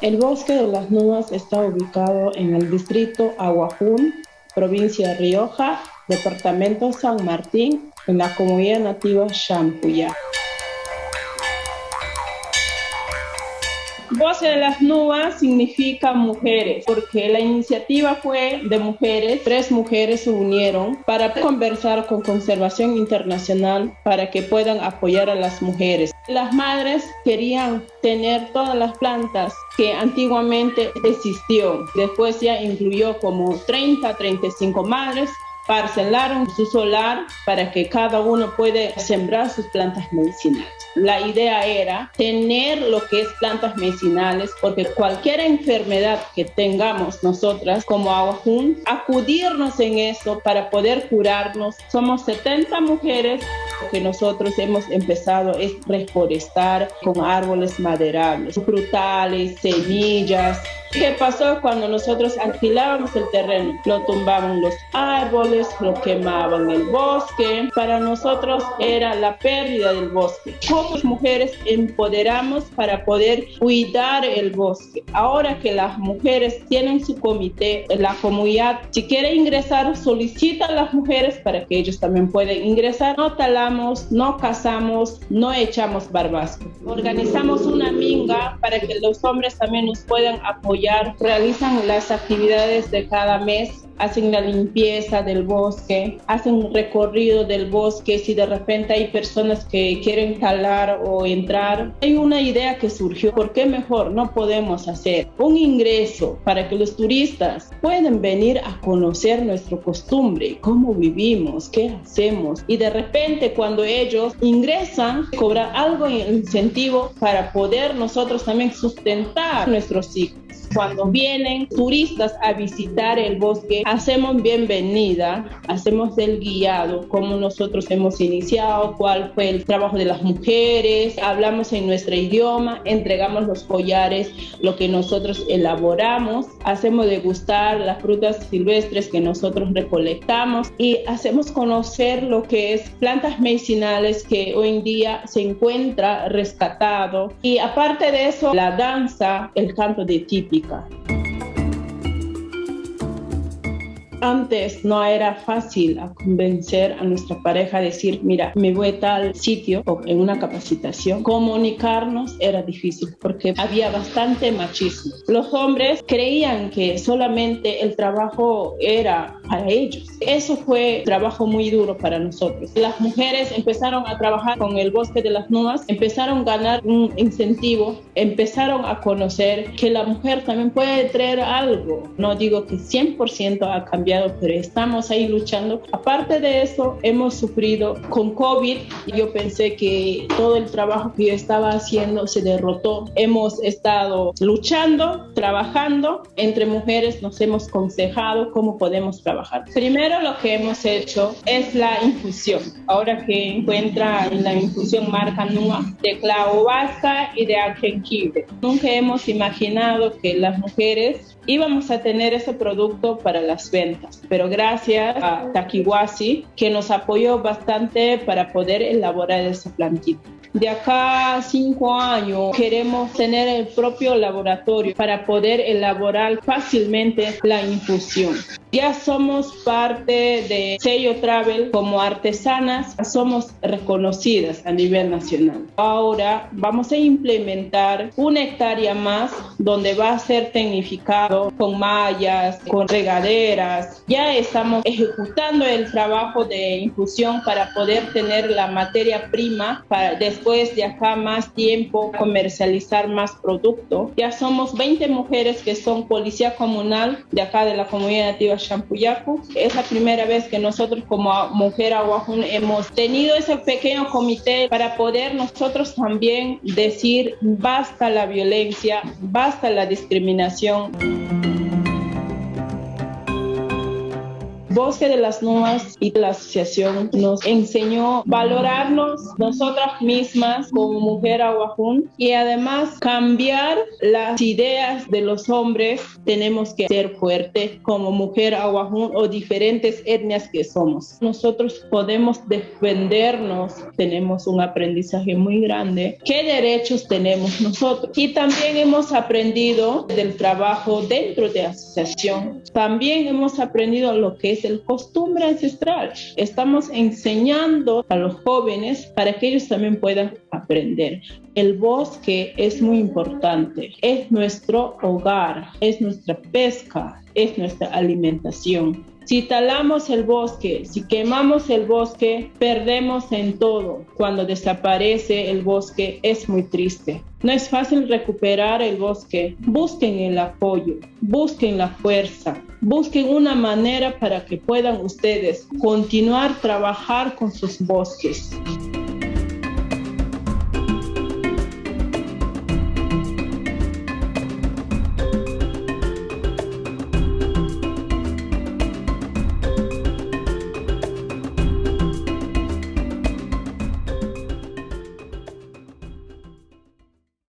El Bosque de las Nubes está ubicado en el distrito Aguajún, provincia de Rioja, departamento San Martín, en la comunidad nativa Champuyá. Voces de las Nubes significa mujeres, porque la iniciativa fue de mujeres. Tres mujeres se unieron para conversar con Conservación Internacional para que puedan apoyar a las mujeres. Las madres querían tener todas las plantas que antiguamente existió. Después ya incluyó como 35 madres, parcelaron su solar para que cada uno pueda sembrar sus plantas medicinales. La idea era tener lo que es plantas medicinales, porque cualquier enfermedad que tengamos nosotras como Aguajún, acudirnos en eso para poder curarnos. Somos 70 mujeres. Lo que nosotros hemos empezado es reforestar con árboles maderables, frutales, semillas. ¿Qué pasó cuando nosotros alquilábamos el terreno? Lo tumbaban los árboles, lo quemaban el bosque. Para nosotros era la pérdida del bosque. Como mujeres empoderamos para poder cuidar el bosque. Ahora que las mujeres tienen su comité, la comunidad, si quiere ingresar, solicita a las mujeres para que ellos también puedan ingresar. No talamos, no cazamos, no echamos barbasco. Organizamos una minga para que los hombres también nos puedan apoyar. Realizan las actividades de cada mes, hacen la limpieza del bosque, hacen un recorrido del bosque. Si de repente hay personas que quieren talar o entrar, hay una idea que surgió: ¿por qué mejor no podemos hacer un ingreso para que los turistas puedan venir a conocer nuestra costumbre, cómo vivimos, qué hacemos? Y de repente cuando ellos ingresan, cobrar algo en incentivo para poder nosotros también sustentar nuestros ciclos. Cuando vienen turistas a visitar el bosque, hacemos bienvenida, hacemos el guiado, cómo nosotros hemos iniciado, cuál fue el trabajo de las mujeres, hablamos en nuestro idioma, entregamos los collares, lo que nosotros elaboramos, hacemos degustar las frutas silvestres que nosotros recolectamos y hacemos conocer lo que es plantas medicinales que hoy en día se encuentra rescatado. Y aparte de eso, la danza, el canto de típica. Antes no era fácil a convencer a nuestra pareja a decir: mira, me voy a tal sitio o en una capacitación. Comunicarnos era difícil porque había bastante machismo. Los hombres creían que solamente el trabajo era para ellos. Eso fue trabajo muy duro para nosotros. Las mujeres empezaron a trabajar con el Bosque de las Nubes, empezaron a ganar un incentivo, empezaron a conocer que la mujer también puede traer algo. No digo que 100% ha cambiado, pero estamos ahí luchando. Aparte de eso, hemos sufrido con COVID. Yo pensé que todo el trabajo que yo estaba haciendo se derrotó. Hemos estado luchando, trabajando. Entre mujeres nos hemos aconsejado cómo podemos trabajar. Primero lo que hemos hecho es la infusión. Ahora que encuentra en la infusión marca NUA de clavo vasca y de jengibre. Nunca hemos imaginado que las mujeres íbamos a tener ese producto para las ventas, pero gracias a Takiwasi, que nos apoyó bastante para poder elaborar esa plantita. De acá a 5 años queremos tener el propio laboratorio para poder elaborar fácilmente la infusión. Ya somos parte de Sello Travel como artesanas, somos reconocidas a nivel nacional. Ahora vamos a implementar 1 hectárea más donde va a ser tecnificado con mallas, con regaderas. Ya estamos ejecutando el trabajo de infusión para poder tener la materia prima para después de acá más tiempo comercializar más producto. Ya somos 20 mujeres que son policía comunal de acá de la comunidad nativa Champuyacu. Es la primera vez que nosotros como mujer Aguajún hemos tenido ese pequeño comité para poder nosotros también decir: basta la violencia, basta la discriminación. Bosque de las Nuas y la asociación nos enseñó a valorarnos nosotras mismas como mujer aguajún y además cambiar las ideas de los hombres. Tenemos que ser fuertes como mujer aguajún o diferentes etnias que somos. Nosotros podemos defendernos, tenemos un aprendizaje muy grande. ¿Qué derechos tenemos nosotros? Y también hemos aprendido del trabajo dentro de la asociación. También hemos aprendido lo que es el costumbre ancestral. Estamos enseñando a los jóvenes para que ellos también puedan aprender. El bosque es muy importante. Es nuestro hogar, es nuestra pesca, es nuestra alimentación. Si talamos el bosque, si quemamos el bosque, perdemos en todo. Cuando desaparece el bosque es muy triste. No es fácil recuperar el bosque. Busquen el apoyo, busquen la fuerza, busquen una manera para que puedan ustedes continuar a trabajar con sus bosques.